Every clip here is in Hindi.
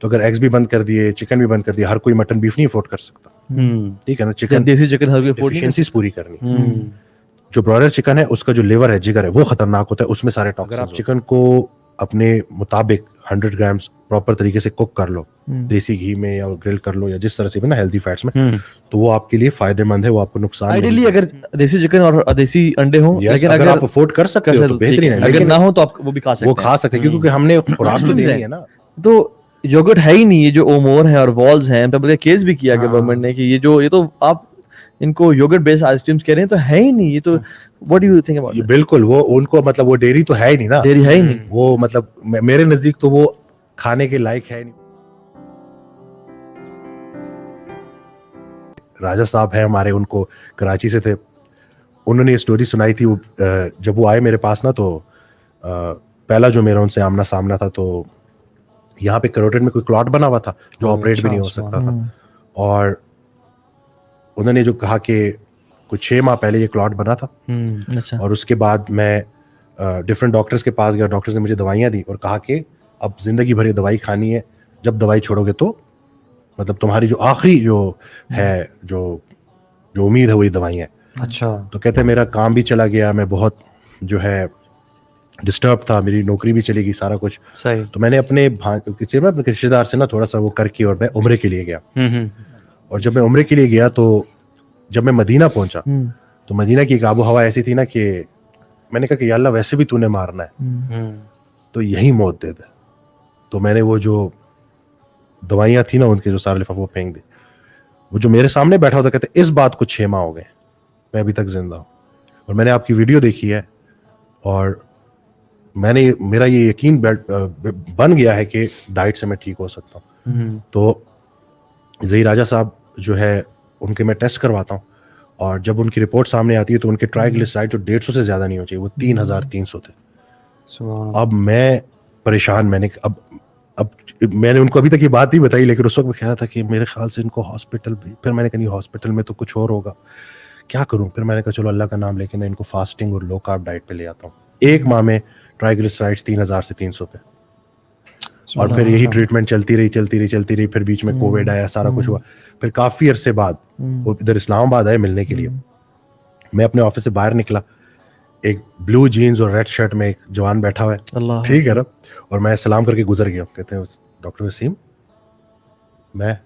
तो अगर एग्स भी बंद कर दिए, चिकन भी बंद कर दिया, हर कोई मटन बीफ नहीं अफोर्ड कर सकता, ठीक है ना। चिकन, देसी चिकन हर कोई अफोर्ड नहीं कर एफिशिएंसीज पूरी करनी। जो ब्रॉयलर चिकन है उसका जो लिवर है, जिगर है, वो खतरनाक होता है, उसमें सारे टॉक्सिन्स। अगर आप चिकन को अपने मुताबिक 100 ग्राम्स प्रॉपर तरीके से कुक कर लो, देसी घी में या ग्रिल कर लो या जिस तरह से भी ना, हेल्दी फैट्स में, तो वो आपके लिए फायदेमंद है, वो आपको नुकसान नहीं आइडियली अगर देसी चिकन और देसी अंडे हो, लेकिन अगर आप अफोर्ड कर सकते हो तो बेहतरीन है, अगर ना हो तो आप वो भी खा सकते हैं। वो खा सकते हैं क्योंकि हमने खुराक तो देनी है ना। तो योगर्ट है ही नहीं, ये जो ओमोर है और वॉल्स हैं, तब केस भी किया गवर्नमेंट ने कि ये तो आप इनको योगर्ट बेस्ड आइसक्रीम्स कह रहे हैं, तो है ही नहीं ये। तो what do you think about it? बिल्कुल, वो उनको मतलब वो डेयरी तो है ही नहीं ना, डेयरी है ही नहीं, वो मतलब मेरे नजदीक तो वो खाने के लायक है नहीं। राजा साहब है हमारे, उनको कराची से थे, उन्होंने ये स्टोरी सुनाई थी। जब वो आए मेरे पास ना, तो पहला जो मेरा उनसे आमना सामना था, तो यहाँ पे करोटेड में कोई क्लॉट बना हुआ था जो ऑपरेट भी नहीं हो सकता था, और उन्होंने जो कहा कि कुछ 6 माह पहले ये क्लॉट बना था। अच्छा। और उसके बाद मैं डिफरेंट डॉक्टर्स के पास गया, डॉक्टर्स ने मुझे दवाइयाँ दी और कहा कि अब जिंदगी भर ये दवाई खानी है, जब दवाई छोड़ोगे तो मतलब तुम्हारी जो आखिरी जो है, जो उम्मीद है, वही दवाई है। अच्छा। तो कहते हैं मेरा काम भी चला गया, मैं बहुत जो है डिस्टर्ब था, मेरी नौकरी भी चली गई, सारा कुछ सही। तो मैंने अपने रिश्तेदार से ना थोड़ा सा वो करके और मैं उम्रे के लिए गया। और जब मैं उम्रे के लिए गया, तो जब मैं मदीना पहुंचा, तो मदीना की एक आबो हवा ऐसी थी ना कि मैंने कहा कि या अल्लाह वैसे भी तूने मारना है तो यही मौत दे दे। तो मैंने वो जो दवाइयाँ थी ना, उनके जो सारे लिफाफे वो फेंक दी। वो जो मेरे सामने बैठा होता कहते इस बात को 6 माह हो गए, मैं अभी तक जिंदा हूँ। और मैंने आपकी वीडियो देखी है और मेरा ये यकीन बन गया है कि डाइट से मैं ठीक हो सकता हूँ। तो ज़ही राजा साहब जो है, उनके मैं टेस्ट करवाता हूँ, और जब उनकी रिपोर्ट सामने आती है तो उनके ट्राइग्लिसराइड जो 150 से ज़्यादा नहीं हो चाहिए, वो 3300 थे। अब मैं परेशान, मैंने उनको अभी तक ये बात नहीं बताई, लेकिन उस वक्त मैं कह रहा था कि मेरे ख्याल से इनको हॉस्पिटल भी, फिर मैंने कहा हॉस्पिटल में तो कुछ और होगा, क्या करूं। फिर मैंने कहा चलो अल्लाह का नाम लेके मैं इनको फास्टिंग और लो कार्ब डाइट पे ले आता हूँ। 1 माह में ट्राइग्लिसराइड्स 3000 से 300 पे, और फिर यही ट्रीटमेंट चलती रही। फिर बीच में कोविड आया, सारा कुछ हुआ। फिर काफी अरसे बाद वो इधर इस्लामाबाद आए मिलने के लिए। मैं अपने ऑफिस से बाहर निकला, एक ब्लू जीन्स और रेड शर्ट में एक जवान बैठा हुआ है, ठीक है ना, और मैं सलाम करके गुजर गया। कहते हैं डॉक्टर वसीम, मैं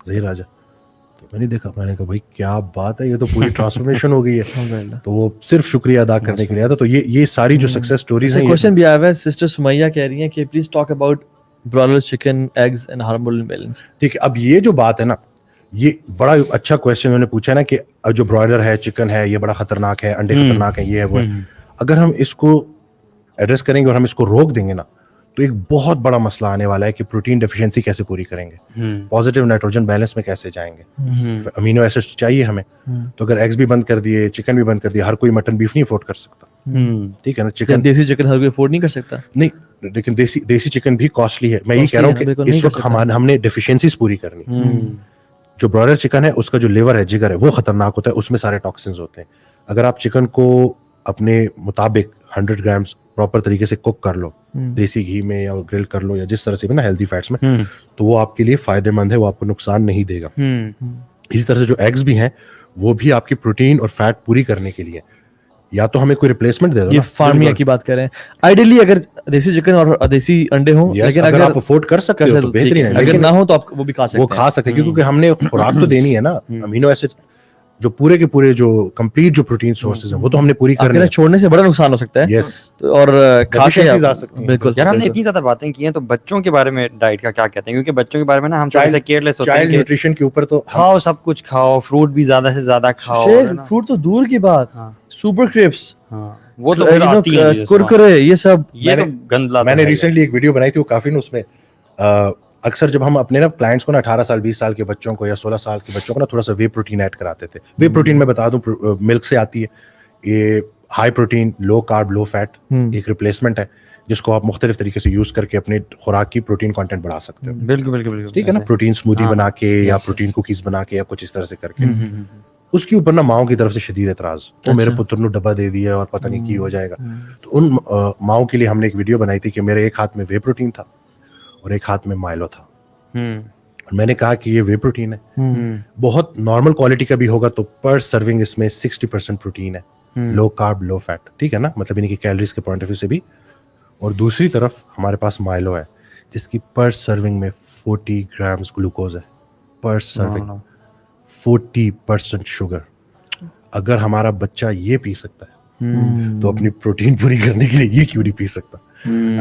ज़हीर राजा। तो मैंने देखा, मैंने कहा भाई क्या बात है, ये तो पूरी ट्रांसफॉर्मेशन हो गई है। तो वो सिर्फ शुक्रिया अदा करने के लिए आया था। तो ये सारी जो सक्सेस स्टोरीज हैं। क्वेश्चन भी आया है, सिस्टर सुमैया कह रही हैं कि please talk about broiler chicken, eggs and hormonal imbalance. ठीक है, अब ये जो बात है ना, ये बड़ा अच्छा क्वेश्चन उन्होंने पूछा है ना, कि जो ब्रॉयलर है, चिकन है, ये बड़ा खतरनाक है, अंडे खतरनाक है, ये है वो है। अगर हम इसको एड्रेस करेंगे और हम इसको रोक देंगे ना, तो एक बहुत बड़ा मसला आने वाला है कि प्रोटीन डेफिशिएंसी कैसे पूरी करेंगे, पॉजिटिव नाइट्रोजन बैलेंस में कैसे जाएंगे, अमीनो एसिड्स चाहिए हमें। तो अगर एग्स भी बंद कर दिए, चिकन भी बंद कर दिया, हर कोई मटन बीफ नहीं अफोर्ड कर सकता, ठीक है ना। चिकन, देसी चिकन हर कोई अफोर्ड नहीं कर सकता, नहीं, लेकिन देसी चिकन भी कॉस्टली है। मैं ये कह रहा हूँ कि इस वक्त हमने डेफिशिएंसीज पूरी करनी। जो ब्रॉयलर चिकन है उसका जो लिवर है, जिगर है, वो खतरनाक होता है, उसमें सारे टॉक्सिन्स होते हैं। अगर आप चिकन को अपने मुताबिक 100 ग्राम्स प्रॉपर तरीके से कुक कर लो, देसी घी में या ग्रिल कर लो या जिस तरह से भी ना, हेल्दी फैट्स में, तो वो आपके लिए फायदेमंद है, वो आपको नुकसान नहीं देगा। इसी तरह से जो एग्स भी हैं, वो भी आपकी प्रोटीन और फैट पूरी करने के लिए, या तो हमें कोई रिप्लेसमेंट दे दो। ये फार्मिया की बात कर रहे हैं। आइडियली अगर देसी चिकन और देसी अंडे हो, लेकिन अगर आप अफोर्ड कर सकते हो तो बेहतरीन है, अगर ना हो तो आप वो भी खा सकते हैं। क्योंकि हमने खुराक तो देनी है ना, अमीनो एसिड जो पूरे के पूरे जो कंप्लीट जो प्रोटीन सोर्सेज हैं, वो तो हमने पूरी करनी है। छोड़ने से बड़ा नुकसान हो सकता है। यस, और खाके आ सकती है। बिल्कुल यार, हमने इतनी ज्यादा बातें की हैं, तो बच्चों के बारे में डाइट का क्या कहते हैं? क्योंकि बच्चों के बारे में ना हम थोड़े से केयरलेस होते हैं। चाइल्ड न्यूट्रिशन के ऊपर तो खाओ, सब कुछ खाओ, फ्रूट भी ज्यादा से ज्यादा खाओ। फ्रूट तो दूर की बात, सुपर क्रिप्स, वो तो फिर आती हैं, कुरकुरे, ये सब, ये तो गंद। मैंने रिसेंटली एक वीडियो बनाई थी, वो काफी ना, उसमें अक्सर जब हम अपने ना क्लाइंट्स को ना 18 साल 20 साल के बच्चों को या 16 साल के बच्चों को ना थोड़ा सा वे प्रोटीन ऐड कराते थे। वे प्रोटीन मैं बता दूं, मिल्क से आती है। ये high protein, low carb, low fat एक रिप्लेसमेंट है, जिसको आप मुख्तलिफ तरीके से यूज करके अपने खुराक की प्रोटीन कंटेंट बढ़ा सकते हो। बिल्कुल, ठीक है ना। प्रोटीन स्मूदी बना के या प्रोटीन कुकीज बना के या कुछ इस तरह से करके। उसके ऊपर ना माओ की तरफ से शदीद एतराज, वो मेरे पुत्र ने डब्बा दे दिया और पता नहीं की हो जाएगा। तो उन माओ के लिए हमने एक वीडियो बनाई थी कि मेरे एक हाथ में वे प्रोटीन था और एक हाथ में माइलो था। और मैंने कहा कि ये वे प्रोटीन है, बहुत नॉर्मल क्वालिटी का भी होगा तो पर सर्विंग इसमें 60% प्रोटीन है, लो कार्ब लो फैट, ठीक है ना, मतलब इनकी कैलोरीज के पॉइंट ऑफ व्यू से भी। और दूसरी तरफ हमारे पास माइलो है जिसकी पर सर्विंग में 40 ग्राम्स ग्लूकोज है, पर सर्विंग 40% शुगर। अगर हमारा बच्चा ये पी सकता है तो अपनी प्रोटीन पूरी करने के लिए ये क्यों नहीं पी सकता?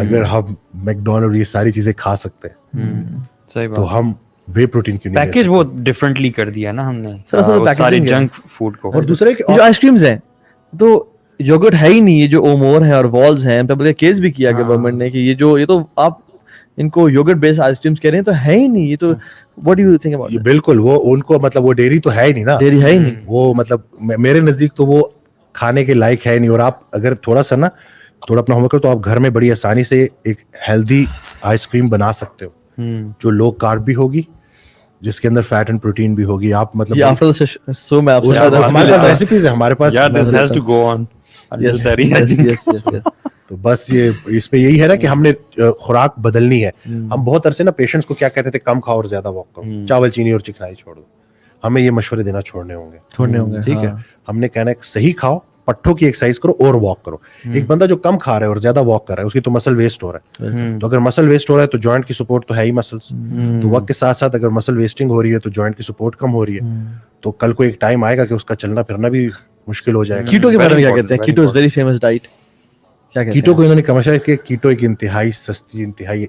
अगर हम मैकडॉनल्ड ये सारी चीजें खा सकते हैं सही तो बात। हम वे प्रोटीन क्यों नहीं ले पैकेज सकते? बहुत डिफरेंटली कर दिया ना हमने, सर, असल में वो सारे packaging है। जंक फूड को। और दूसरा कि ये जो आइसक्रीम्स हैं तो योगर्ट है ही नहीं, ये जो ओमोर है और वॉल्स हैं, तो बल्कि केस भी किया गवर्नमेंट ने कि ये तो आप इनको योगर्ट बेस्ड आइसक्रीम्स कह रहे हैं तो है ही नहीं, ये तो what do you think about ये बिल्कुल वो उनको मतलब वो डेयरी तो है ही नहीं ना, डेयरी है ही नहीं। वो मतलब मेरे नजदीक तो वो खाने के लायक है ही नहीं। और आप अगर थोड़ा सा ना थोड़ा अपना होमवर्क करो तो आप घर में बड़ी आसानी से एक हेल्दी आइसक्रीम बना सकते हो जो लो कार्ब भी होगी, जिसके अंदर फैट एंड प्रोटीन भी होगी। आप ये मतलब आफ्टर द सो मैं आपसे हमारे पास शायद रेसिपीज है, हमारे पास यार this has to go on yes yes तो बस ये इस पे यही है ना कि हमने खुराक बदलनी है। हम बहुत अरसे ना पेशेंट्स को क्या कहते थे, कम खाओ और ज्यादा वॉक करो, चावल चीनी और चिकनाई छोड़ दो। हमें ये मशवरे देना छोड़ने होंगे, ठीक है? हमने कहना है सही खाओ, पट्ठों की एक्सरसाइज करो और वॉक करो। एक बंदा जो कम खा रहा है और ज्यादा वॉक कर रहा है उसकी तो मसल वेस्ट हो रहा है, तो अगर मसल वेस्ट हो रहा है तो जॉइंट की सपोर्ट तो है ही मसल्स, तो वक्त के साथ साथ अगर मसल वेस्टिंग हो रही है तो जॉइंट की सपोर्ट कम हो रही है, तो कल को एक टाइम आएगा कि उसका चलना फिरना भी मुश्किल हो जाएगा। कीटो के बारे में क्या Very कहते हैं? important, keto is very famous diet, क्या कहते कीटो हैं? को इन्होंने कमर्शियलाइज किया। कीटो एक इंतहाई सस्ती,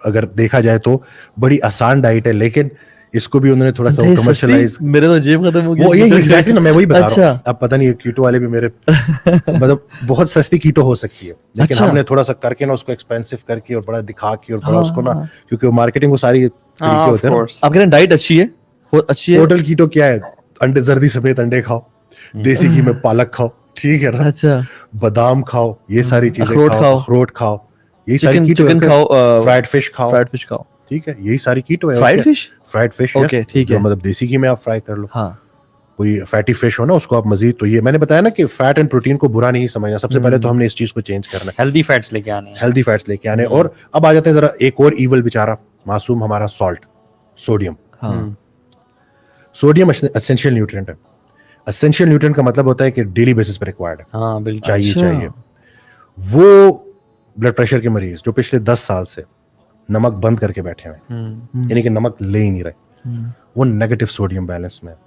अगर देखा जाए तो बड़ी आसान डाइट है, लेकिन इसको भी उन्होंने थोड़ा सा दही कमर्शियलाइज, सस्ती? मेरे तो जेब खत्म हो गई। वो ये एग्जैक्टली ना, मैं वही बता रहा अच्छा। हूँ। अब पता नहीं कीटो वाले भी मेरे मतलब बहुत सस्ती कीटो हो सकती है, लेकिन अच्छा। हमने थोड़ा सा करके ना उसको एक्सपेंसिव करके और बड़ा दिखा के और बड़ा उसको ना, क्योंकि वो मार्केटिंग वो सारी तरीके होते हैं ना। आप कह रहे हैं डाइट अच्छी है, अच्छी है। टोटल कीटो क्या है? अंडे, जर्दी सफेद अंडे खाओ, देसी घी में पालक खाओ, ठीक है ना, अच्छा, बादाम खाओ, ये सारी चीजें अखरोट खाओ। अखरोट खाओ, यही सारी कीटो। चिकन खाओ, फ्राइड फिश खाओ, फ्राइड फिश खाओ, ठीक है, यही सारी कीटो है। Fried fish, fried fish, okay, ठीक है। मतलब देसी घी में आप फ्राई कर लो। हाँ, कोई फैटी फिश हो ना उसको आप मजीद, तो ये मैंने बताया ना कि फैट एंड प्रोटीन को बुरा नहीं समझना। सबसे पहले तो हमने इस चीज को चेंज करना है, हेल्दी फैट्स लेके आने हैं। हेल्दी फैट्स लेके आने। और अब आ जाते हैं जरा एक और ईवल बेचारा मासूम हमारा, सॉल्ट, सोडियम। हाँ, सोडियम एसेंशियल न्यूट्रिएंट है। एसेंशियल न्यूट्रिएंट का मतलब होता है कि डेली बेसिस पे रिक्वायर्ड है, हाँ बिल्कुल। चाहिए अच्छा। चाहिए। वो ब्लड प्रेशर के मरीज जो पिछले 10 साल से नमक बंद करके बैठे हुए हैं, यानी कि नमक ले ही नहीं रहे, वो नेगेटिव सोडियम बैलेंस में है।